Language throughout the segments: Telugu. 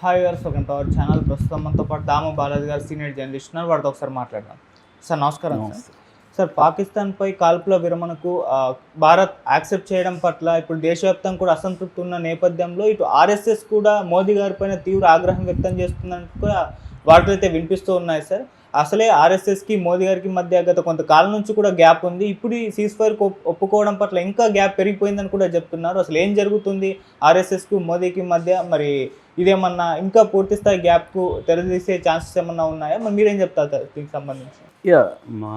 హాయ్ గారు, వెల్కమ్ టు అవర్ ఛానల్. ప్రస్తుతం మనతో పాటు దాము బాలాజీ గారు సీనియర్ జర్నలిస్ట్ ఉన్నారు. వాడితో ఒకసారి మాట్లాడదాం. సార్ నమస్కారం. సార్ పాకిస్తాన్పై కాల్పుల విరమణకు భారత్ యాక్సెప్ట్ చేయడం పట్ల ఇప్పుడు దేశవ్యాప్తంగా కూడా అసంతృప్తి ఉన్న నేపథ్యంలో ఇటు ఆర్ఎస్ఎస్ కూడా మోదీ గారి పైన తీవ్ర ఆగ్రహం వ్యక్తం చేస్తుందని కూడా వార్తలు అయితే వినిపిస్తూ ఉన్నాయి సార్. అసలే ఆర్ఎస్ఎస్కి మోదీ గారికి మధ్య గత కొంతకాలం నుంచి కూడా గ్యాప్ ఉంది. ఇప్పుడు ఈ సీజ్ ఫైర్ ఒప్పుకోవడం పట్ల ఇంకా గ్యాప్ పెరిగిపోయిందని కూడా చెప్తున్నారు. అసలు ఏం జరుగుతుంది ఆర్ఎస్ఎస్కు మోదీకి మధ్య? మరి ఇదేమన్నా ఇంకా పూర్తి స్థాయి గ్యాప్కు తెరదీసే ఛాన్సెస్ ఏమన్నా ఉన్నాయా? మరి మీరేం చెప్తారు దీనికి సంబంధించి? మా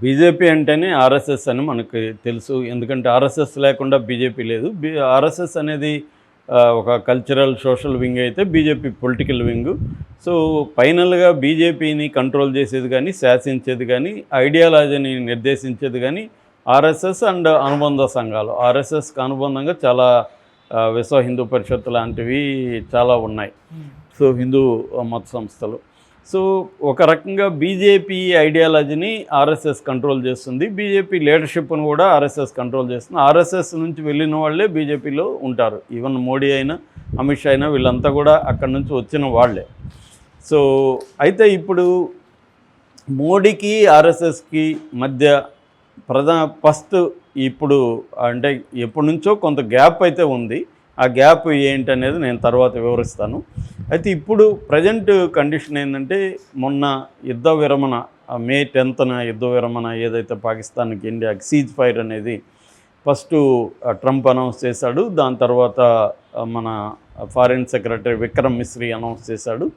బీజేపీ అంటేనే ఆర్ఎస్ఎస్ అని మనకు తెలుసు. ఎందుకంటే ఆర్ఎస్ఎస్ లేకుండా బీజేపీ లేదు. ఆర్ఎస్ఎస్ అనేది ఒక కల్చరల్ సోషల్ వింగ్ అయితే బీజేపీ పొలిటికల్ వింగ్. సో ఫైనల్గా బీజేపీని కంట్రోల్ చేసేది కానీ, శాసించేది కానీ, ఐడియాలజీని నిర్దేశించేది కానీ ఆర్ఎస్ఎస్ అండ్ అనుబంధ సంఘాలు. ఆర్ఎస్ఎస్కి అనుబంధంగా చాలా విశ్వ హిందూ పరిషత్ లాంటివి చాలా ఉన్నాయి. సో హిందూ మత సంస్థలు. సో ఒక రకంగా బీజేపీ ఐడియాలజీని ఆర్ఎస్ఎస్ కంట్రోల్ చేస్తుంది. బీజేపీ లీడర్షిప్ను కూడా ఆర్ఎస్ఎస్ కంట్రోల్ చేస్తుంది. ఆర్ఎస్ఎస్ నుంచి వెళ్ళిన వాళ్ళే బీజేపీలో ఉంటారు. ఈవెన్ మోడీ అయినా, అమిత్ షా అయినా వీళ్ళంతా కూడా అక్కడి నుంచి వచ్చిన వాళ్ళే. సో అయితే ఇప్పుడు మోడీకి ఆర్ఎస్ఎస్కి మధ్య ఫస్ట్ ఇప్పుడు అంటే ఎప్పటి నుంచో కొంత గ్యాప్ అయితే ఉంది. ఆ గ్యాప్ ఏంటనేది నేను తర్వాత వివరిస్తాను. అయితే ఇప్పుడు ప్రజెంట్ కండిషన్ ఏంటంటే, మొన్న యుద్ధ విరమణ మే 10న యుద్ధ విరమణ ఏదైతే పాకిస్తాన్కి ఇండియాకి సీజ్ ఫైర్ అనేది ఫస్ట్ ట్రంప్ అనౌన్స్ చేశాడు. దాని తర్వాత మన foreign secretary Vikram Misri announce చేశాడు.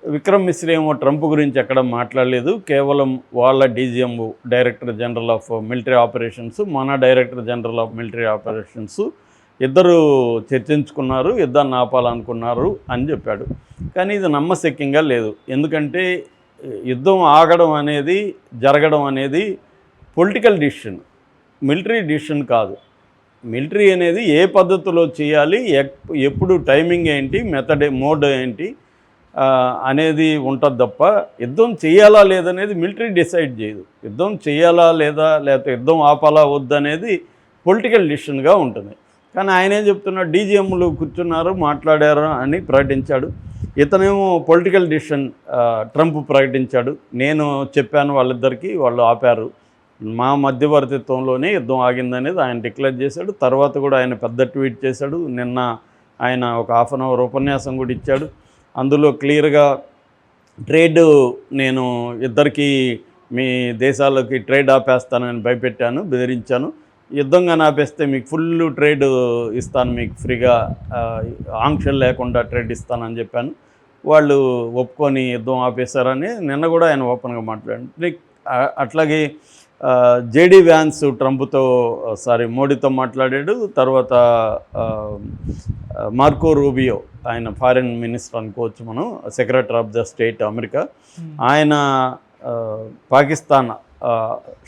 విక్రమ్ మిశ్రీ ఏమో ట్రంప్ గురించి ఎక్కడ మాట్లాడలేదు. కేవలం వాళ్ళ DGM director general of military operations, మన director general of military operations ఇద్దరు చర్చించుకున్నారు, యుద్ధాన్ని ఆపాలనుకున్నారు అని చెప్పాడు. కానీ ఇది నమ్మశక్యంగా లేదు. ఎందుకంటే యుద్ధం ఆగడం అనేది, జరగడం అనేది పొలిటికల్ డిసిషన్, మిలిటరీ డిసిషన్ కాదు. మిలిటరీ అనేది ఏ పద్ధతిలో చేయాలి, ఎప్పుడు టైమింగ్ ఏంటి, మోడ్ ఏంటి అనేది ఉంటుంది తప్ప యుద్ధం చేయాలా లేదనేది మిలిటరీ డిసైడ్ చేయదు. యుద్ధం చేయాలా లేదా, లేకపోతే యుద్ధం ఆపాలా వద్దనేది పొలిటికల్ డిసిషన్గా ఉంటుంది. కానీ ఆయన ఏం చెప్తున్నాడు, డీజీఎంలు కూర్చున్నారు, మాట్లాడారు అని ప్రకటించాడు. ఇతనేమో పొలిటికల్ డిసిషన్ ట్రంప్ ప్రకటించాడు. నేను చెప్పాను వాళ్ళిద్దరికీ, వాళ్ళు ఆపారు, మా మధ్యవర్తిత్వంలోనే యుద్ధం ఆగిందనేది ఆయన డిక్లేర్ చేశాడు. తర్వాత కూడా ఆయన పెద్ద ట్వీట్ చేశాడు. నిన్న ఆయన ఒక హాఫ్ అన్ అవర్ ఉపన్యాసం కూడా ఇచ్చాడు. అందులో క్లియర్గా ట్రేడ్, నేను ఇద్దరికి మీ దేశాలకి ట్రేడ్ ఆపేస్తానని భయపెట్టాను, బెదిరించాను. యుద్ధంగా ఆపేస్తే మీకు ఫుల్ ట్రేడ్ ఇస్తాను, మీకు ఫ్రీగా ఆంక్షలు లేకుండా ట్రేడ్ ఇస్తానని చెప్పాను. వాళ్ళు ఒప్పుకొని యుద్ధం ఆపేశారని నిన్న కూడా ఆయన ఓపెన్గా మాట్లాడాడు. అట్లాగే జేడీ వ్యాన్స్ మోడీతో మాట్లాడాడు. తర్వాత మార్కో రూబియో, ఆయన ఫారిన్ మినిస్టర్ అనుకోవచ్చు మనం, secretary of the state America, ఆయన పాకిస్తాన్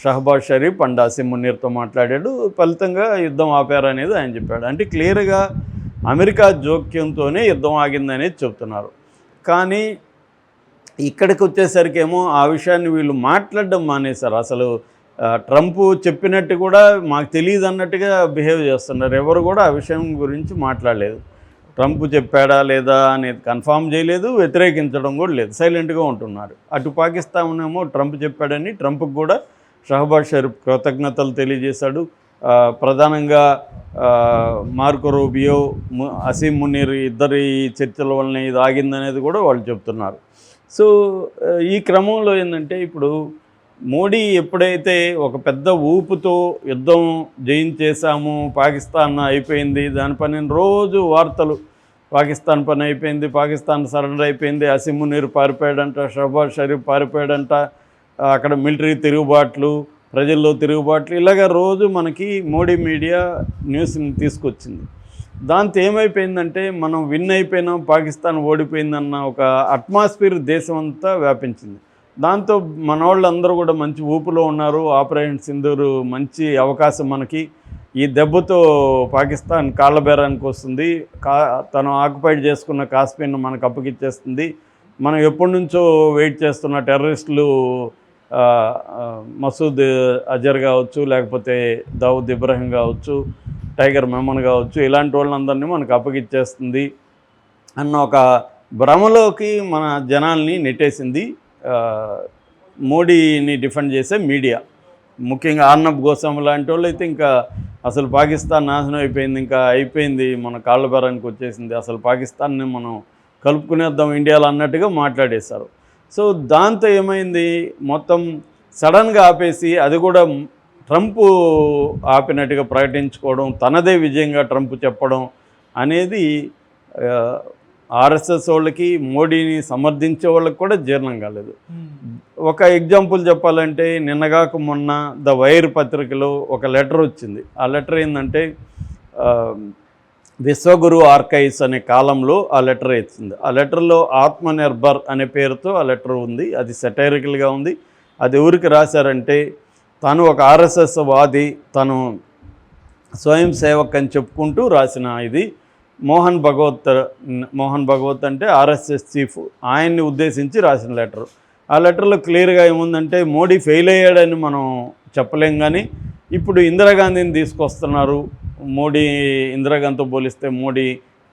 షహబాజ్ షరీఫ్ అండ్ అసీం మునీర్తో మాట్లాడాడు. ఫలితంగా యుద్ధం ఆపారనేది ఆయన చెప్పాడు. అంటే క్లియర్గా అమెరికా జోక్యంతోనే యుద్ధం ఆగిందనేది చెప్తున్నారు. కానీ ఇక్కడికి వచ్చేసరికి ఏమో ఆ విషయాన్ని వీళ్ళు మాట్లాడడం మానేశారు. అసలు ట్రంప్ చెప్పినట్టు కూడా మాకు తెలియదు అన్నట్టుగా బిహేవ్ చేస్తున్నారు. ఎవరు కూడా ఆ విషయం గురించి మాట్లాడలేదు. ట్రంప్ చెప్పాడా లేదా అనేది కన్ఫామ్ చేయలేదు, వ్యతిరేకించడం కూడా లేదు, సైలెంట్గా ఉంటున్నారు. అటు పాకిస్తాన్ ఏమో ట్రంప్ చెప్పాడని ట్రంప్కి కూడా షహబాజ్ షరీఫ్ కృతజ్ఞతలు తెలియజేశాడు. ప్రధానంగా మార్కో రూబియో, అసీం మునీర్ ఇద్దరి చర్చల వల్లనే ఇది ఆగిందనేది కూడా వాళ్ళు చెప్తున్నారు. సో ఈ క్రమంలో ఏంటంటే, ఇప్పుడు మోడీ ఎప్పుడైతే ఒక పెద్ద ఊపుతో యుద్ధం జయించేశాము, పాకిస్తాన్ అయిపోయింది, దాని పని రోజు వార్తలు, పాకిస్తాన్ పని అయిపోయింది, పాకిస్తాన్ సరెండర్ అయిపోయింది, అసీం మునీర్ పారిపోయాడంట, షహబాజ్ షరీఫ్ పారిపోయాడంట, అక్కడ మిలిటరీ తిరుగుబాట్లు, ప్రజల్లో తిరుగుబాట్లు, ఇలాగ రోజు మనకి మోడీ మీడియా న్యూస్ని తీసుకొచ్చింది. దాంతో ఏమైపోయిందంటే, మనం విన్ అయిపోయినాం, పాకిస్తాన్ ఓడిపోయిందన్న ఒక అట్మాస్ఫియర్ దేశం అంతా వ్యాపించింది. దాంతో మన వాళ్ళందరూ కూడా మంచి ఊపులో ఉన్నారు. ఆపరేషన్ సింధూర్ మంచి అవకాశం మనకి, ఈ దెబ్బతో పాకిస్తాన్ కాళ్ళబేరానికి వస్తుంది, తను ఆక్యుపైడ్ చేసుకున్న కాశ్మీర్ను మనకు అప్పగిచ్చేస్తుంది, మనం ఎప్పటి నుంచో వెయిట్ చేస్తున్న టెర్రరిస్టులు మసూద్ అజర్ కావచ్చు, లేకపోతే దావుద్ ఇబ్రాహిం కావచ్చు, టైగర్ మెమన్ కావచ్చు, ఇలాంటి వాళ్ళందరినీ మనకు అప్పగిచ్చేస్తుంది అన్న ఒక భ్రమలోకి మన జనాల్ని నెట్టేసింది మోడీని డిఫెండ్ చేసే మీడియా. ముఖ్యంగా ఆర్నబ్ గోస్వామి లాంటి వాళ్ళు అయితే ఇంకా అసలు పాకిస్తాన్ నాశనం అయిపోయింది, ఇంకా అయిపోయింది, మన కాళ్ళ బెరానికి వచ్చేసింది, అసలు పాకిస్తాన్ని మనం కలుపుకునేద్దాం ఇండియాలో అన్నట్టుగా మాట్లాడేశారు. సో దాంతో ఏమైంది, మొత్తం సడన్గా ఆపేసి అది కూడా ట్రంప్ ఆపినట్టుగా ప్రకటించుకోవడం, తనదే విజయంగా ట్రంప్ చెప్పడం అనేది ఆర్ఎస్ఎస్ వాళ్ళకి, మోడీని సమర్థించే వాళ్ళకి కూడా జీర్ణం కాలేదు. ఒక ఎగ్జాంపుల్ చెప్పాలంటే, నిన్నగాక మొన్న ద వైర్ పత్రికలో ఒక లెటర్ వచ్చింది. ఆ లెటర్ ఏంటంటే విశ్వగురు ఆర్కైవ్స్ అనే కాలంలో ఆ లెటర్ ఇచ్చింది. ఆ లెటర్లో ఆత్మనిర్భర్ అనే పేరుతో ఆ లెటర్ ఉంది. అది సెటైరికల్గా ఉంది. అది ఎవరికి రాశారంటే, తను ఒక ఆర్ఎస్ఎస్ వాది, తను స్వయం సేవక్ అని చెప్పుకుంటూ రాసిన ఇది మోహన్ భగవత్ అంటే ఆర్ఎస్ఎస్ చీఫ్, ఆయన్ని ఉద్దేశించి రాసిన లెటర్. ఆ లెటర్లో క్లియర్గా ఏముందంటే, మోడీ ఫెయిల్ అయ్యాడని మనం చెప్పలేం, కానీ ఇప్పుడు ఇందిరాగాంధీని తీసుకొస్తున్నారు, మోడీ ఇందిరాగాంధీతో పోలిస్తే మోడీ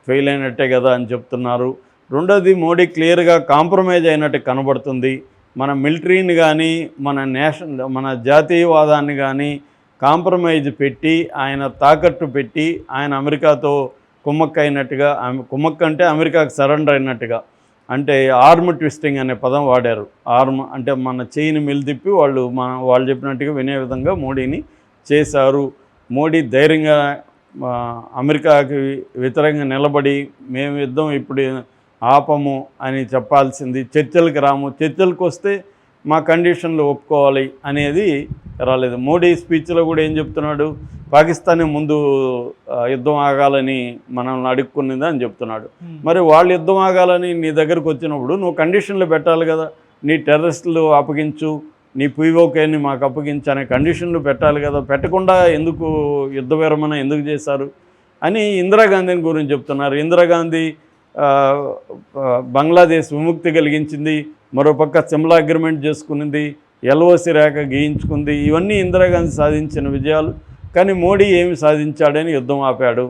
ఫెయిల్ అయినట్టే కదా అని చెప్తున్నారు. రెండోది, మోడీ క్లియర్గా కాంప్రమైజ్ అయినట్టు కనబడుతుంది. మన మిలిటరీని కానీ మన జాతీయవాదాన్ని కానీ కాంప్రమైజ్ పెట్టి, ఆయన తాకట్టు పెట్టి, ఆయన అమెరికాతో కుమ్మక్క అయినట్టుగా, కుమ్మక్క అంటే అమెరికాకు సరెండర్ అయినట్టుగా, అంటే ఆర్మ్ ట్విస్టింగ్ అనే పదం వాడారు. ఆర్మ్ అంటే మన చెయ్యిని మెలితిప్పి వాళ్ళు చెప్పినట్టుగా వినే విధంగా మోడీని చేశారు. మోడీ ధైర్యంగా అమెరికాకి వ్యతిరేకంగా నిలబడి, మేము యుద్ధం ఇప్పుడు ఆపము అని చెప్పాల్సింది, చర్చలకు రాము, చర్చలకు వస్తే మా కండిషన్లు ఒప్పుకోవాలి అనేది రాలేదు. మోడీ స్పీచ్లో కూడా ఏం చెప్తున్నాడు, పాకిస్తాన్ ముందు యుద్ధం ఆగాలని మనల్ని అడుక్కున్నది అని చెప్తున్నాడు. మరి వాళ్ళు యుద్ధం ఆగాలని నీ దగ్గరకు వచ్చినప్పుడు నువ్వు కండిషన్లు పెట్టాలి కదా, నీ టెర్రరిస్టులు అప్పగించు, నీ పీఓకేని మాకు అప్పగించు అనే కండిషన్లు పెట్టాలి కదా, పెట్టకుండా ఎందుకు యుద్ధ విరమణ ఎందుకు చేశారు అని ఇందిరాగాంధీని గురించి చెప్తున్నారు. ఇందిరాగాంధీ బంగ్లాదేశ్ విముక్తి కలిగించింది, మరోపక్క సిమ్లా అగ్రిమెంట్ చేసుకున్నది, ఎల్ఓసి రేఖ గీయించుకుంది. ఇవన్నీ ఇందిరాగాంధీ సాధించిన విజయాలు. కానీ మోడీ ఏమి సాధించాడని యుద్ధం ఆపాడు,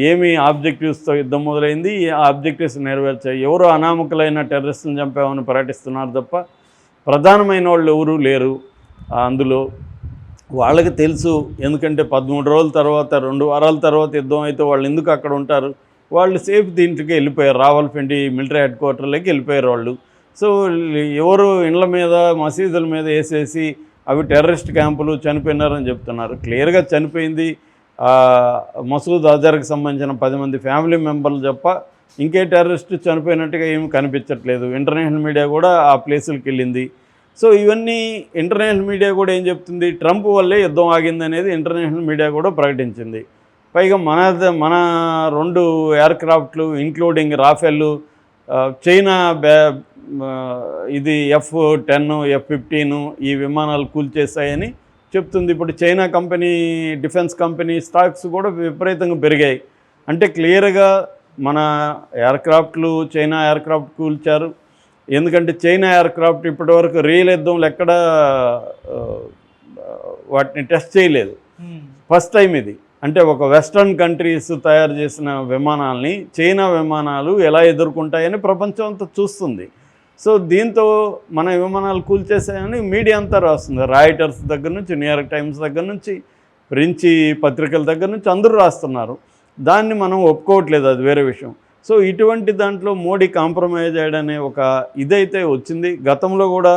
ఏమి ఆబ్జెక్టివ్స్తో యుద్ధం మొదలైంది, ఆ ఆబ్జెక్టివ్స్ నెరవేర్చాయి. ఎవరో అనామకులైన టెర్రరిస్టులను చంపామని ప్రకటిస్తున్నారు తప్ప ప్రధానమైన వాళ్ళు ఎవరూ లేరు అందులో. వాళ్ళకి తెలుసు, ఎందుకంటే 13 రోజుల తర్వాత, 2 వారాల తర్వాత యుద్ధం అయితే వాళ్ళు ఎందుకు అక్కడ ఉంటారు, వాళ్ళు సేఫ్ దీంట్లోకి వెళ్ళిపోయారు, రావల్పిండి మిలిటరీ హెడ్ క్వార్టర్లోకి వెళ్ళిపోయారు వాళ్ళు. సో ఎవరు ఇండ్ల మీద మసీదుల మీద వేసేసి అవి టెర్రరిస్ట్ క్యాంపులు, చనిపోయినారని చెప్తున్నారు. క్లియర్గా చనిపోయింది మసూద్ అజర్కి సంబంధించిన 10 మంది ఫ్యామిలీ మెంబర్లు తప్ప ఇంకే టెర్రరిస్ట్ చనిపోయినట్టుగా ఏమి కనిపించట్లేదు. ఇంటర్నేషనల్ మీడియా కూడా ఆ ప్లేసులకు వెళ్ళింది. సో ఇవన్నీ ఇంటర్నేషనల్ మీడియా కూడా ఏం చెప్తుంది, ట్రంప్ వల్లే యుద్ధం ఆగింది అనేది ఇంటర్నేషనల్ మీడియా కూడా ప్రకటించింది. పైగా మన 2 ఎయిర్క్రాఫ్ట్లు ఇంక్లూడింగ్ రాఫెల్, చైనా ఇది F-10, F-15 ఈ విమానాలు కూల్చేశాయని చెప్తుంది. ఇప్పుడు China company, defence company stocks కూడా విపరీతంగా పెరిగాయి. అంటే క్లియర్గా మన ఎయిర్క్రాఫ్ట్లు, చైనా ఎయిర్క్రాఫ్ట్ కూల్చారు. ఎందుకంటే చైనా ఎయిర్క్రాఫ్ట్ ఇప్పటివరకు రియల్ యుద్ధంలో ఎక్కడ వాటిని టెస్ట్ చేయలేదు, ఫస్ట్ టైం ఇది. అంటే ఒక వెస్ట్రన్ కంట్రీస్ తయారు చేసిన విమానాలని చైనా విమానాలు ఎలా ఎదుర్కొంటాయని ప్రపంచం అంతా చూస్తుంది. సో దీంతో మన విమానాలు కూల్చేసాయని మీడియా అంతా రాస్తుంది. రాయిటర్స్ దగ్గర నుంచి, న్యూయార్క్ టైమ్స్ దగ్గర నుంచి, ఫ్రెంచి పత్రికల దగ్గర నుంచి అందరూ రాస్తున్నారు. దాన్ని మనం ఒప్పుకోవట్లేదు, అది వేరే విషయం. సో ఇటువంటి దాంట్లో మోడీ కాంప్రమైజ్ అయ్యాడనే ఒక ఇదైతే వచ్చింది. గతంలో కూడా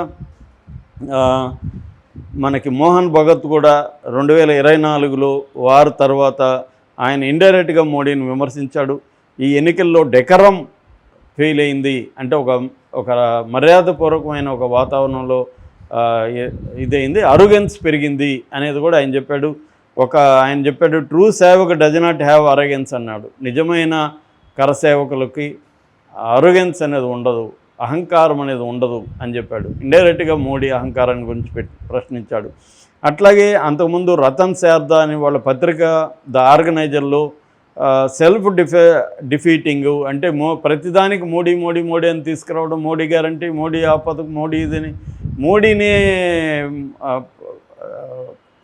మనకి మోహన్ భగత్ కూడా 2024లో వార్ తర్వాత ఆయన ఇండైరెక్ట్గా మోడీని విమర్శించాడు. ఈ ఎన్నికల్లో డెకరం ఫెయిల్ అయింది, అంటే ఒక మర్యాదపూర్వకమైన ఒక వాతావరణంలో ఇదైంది, అరోగెన్స్ పెరిగింది అనేది కూడా ఆయన చెప్పాడు. ఆయన చెప్పాడు, true Sevak does not have arrogance అన్నాడు. నిజమైన కరసేవకులకి అరోగెన్స్ అనేది ఉండదు, అహంకారం అనేది ఉండదు అని చెప్పాడు. ఇండైరెక్ట్గా మోడీ అహంకారాన్ని గురించి ప్రశ్నించాడు. అట్లాగే అంతకుముందు రతన్ శారదా అని వాళ్ళ పత్రిక ద ఆర్గనైజర్లో సెల్ఫ్ డిఫీటింగ్ అంటే ప్రతిదానికి మోడీ మోడీ మోడీ అని తీసుకురావడం, మోడీ గ్యారంటీ, మోడీ ఆపద, మోడీ ఇదని మోడీనే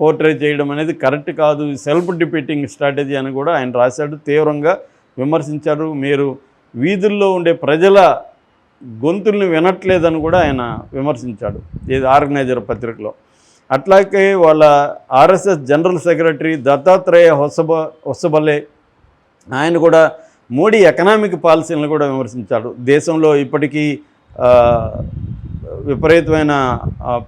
పోర్ట్రే చేయడం అనేది కరెక్ట్ కాదు, సెల్ఫ్ డిఫీటింగ్ స్ట్రాటజీ అని కూడా ఆయన రాశాడు. తీవ్రంగా విమర్శించారు. మీరు వీధుల్లో ఉండే ప్రజల గొంతుల్ని వినట్లేదని కూడా ఆయన విమర్శించాడు ఇది ఆర్గనైజర్ పత్రికలో. అట్లాగే వాళ్ళ RSS general secretary Dattatreya Hosabale ఆయన కూడా మోడీ ఎకనామిక్ పాలసీలను కూడా విమర్శించాడు. దేశంలో ఇప్పటికీ విపరీతమైన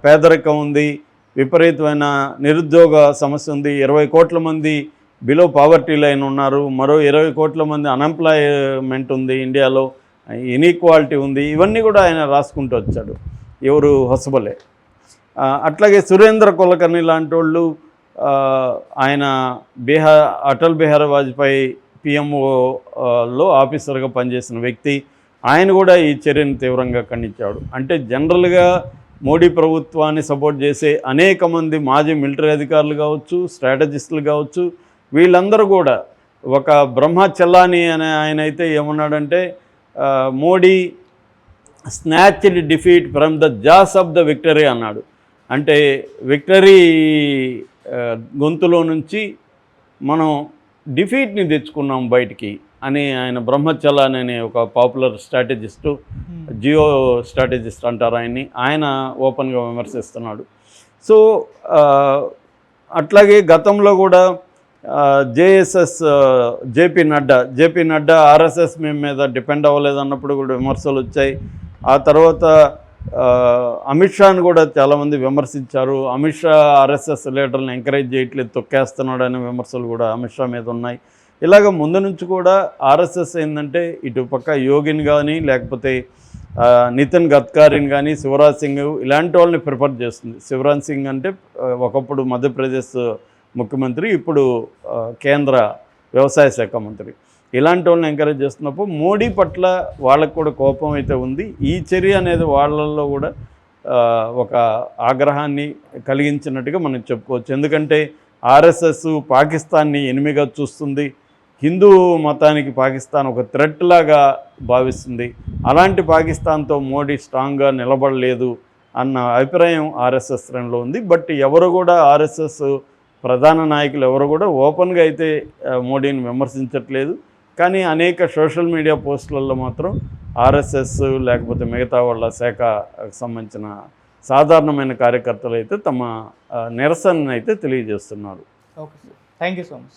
పేదరికం ఉంది, విపరీతమైన నిరుద్యోగ సమస్య ఉంది, 20 కోట్ల మంది బిలో పావర్టీ లైన్ ఉన్నారు, మరో 20 కోట్ల మంది అన్ఎంప్లాయ్మెంట్ ఉంది ఇండియాలో, ఇన్ఈక్వాలిటీ ఉంది, ఇవన్నీ కూడా ఆయన రాసుకుంటూ వచ్చాడు ఎవరు హొసబలే. అట్లాగే సురేంద్ర కులకర్ణి లాంటి వాళ్ళు ఆయన అటల్ బిహారీ వాజ్పేయి పిఎంఓలో ఆఫీసర్గా పనిచేసిన వ్యక్తి, ఆయన కూడా ఈ చర్యను తీవ్రంగా ఖండించాడు. అంటే జనరల్గా మోడీ ప్రభుత్వాన్ని సపోర్ట్ చేసే అనేక మంది మాజీ మిలిటరీ అధికారులు కావచ్చు, స్ట్రాటజిస్టులు కావచ్చు, వీళ్ళందరూ కూడా ఒక బ్రహ్మ చెల్లాని అనే ఆయన అయితే ఏమన్నాడంటే Modi snatched defeat from the jaws of the victory అన్నాడు. అంటే విక్టరీ గొంతులో నుంచి మనం డిఫీట్ని తెచ్చుకున్నాం బయటికి అని ఆయన బ్రహ్మచలాన్ అనే ఒక పాపులర్ స్ట్రాటజిస్టు, జియో స్ట్రాటజిస్ట్ అంటారు ఆయన్ని, ఆయన ఓపెన్గా విమర్శిస్తున్నాడు. సో అట్లాగే గతంలో కూడా జేపీ నడ్డా ఆర్ఎస్ఎస్ మీద డిపెండ్ అవ్వలేదన్నప్పుడు కూడా విమర్శలు వచ్చాయి. ఆ తర్వాత అమిత్ షాను కూడా చాలామంది విమర్శించారు. అమిత్ షా ఆర్ఎస్ఎస్ లీడర్ని ఎంకరేజ్ చేయట్లేదు, తొక్కేస్తున్నాడు అనే విమర్శలు కూడా అమిత్ షా మీద ఉన్నాయి. ఇలాగ ముందు నుంచి కూడా ఆర్ఎస్ఎస్ ఏంటంటే ఇటు పక్క యోగిని కానీ లేకపోతే నితిన్ గడ్కరీని కానీ శివరాజ్ సింగ్ ఇలాంటి వాళ్ళని ప్రిఫర్ చేస్తుంది. శివరాజ్ సింగ్ అంటే ఒకప్పుడు మధ్యప్రదేశ్ ముఖ్యమంత్రి, ఇప్పుడు కేంద్ర వ్యవసాయ శాఖ మంత్రి. ఇలాంటి వాళ్ళని ఎంకరేజ్ చేస్తున్నప్పుడు మోడీ పట్ల వాళ్ళకు కూడా కోపం అయితే ఉంది. ఈ చర్య అనేది వాళ్ళల్లో కూడా ఒక ఆగ్రహాన్ని కలిగించినట్టుగా మనం చెప్పుకోవచ్చు. ఎందుకంటే ఆర్ఎస్ఎస్ పాకిస్తాన్ని ఎనిమిగా చూస్తుంది, హిందూ మతానికి పాకిస్తాన్ ఒక థ్రెట్ లాగా భావిస్తుంది. అలాంటి పాకిస్తాన్తో మోడీ స్ట్రాంగ్గా నిలబడలేదు అన్న అభిప్రాయం ఆర్ఎస్ఎస్ శ్రేణిలో ఉంది. బట్ ఎవరు కూడా ఆర్ఎస్ఎస్ ప్రధాన నాయకులు ఎవరు కూడా ఓపెన్గా అయితే మోడీని విమర్శించట్లేదు. కానీ అనేక సోషల్ మీడియా పోస్టులలో మాత్రం ఆర్ఎస్ఎస్ లేకపోతే మిగతా వాళ్ళ శాఖకు సంబంధించిన సాధారణమైన కార్యకర్తలు అయితే తమ నిరసనను అయితే తెలియజేస్తున్నారు. Okay sir, thank you so much.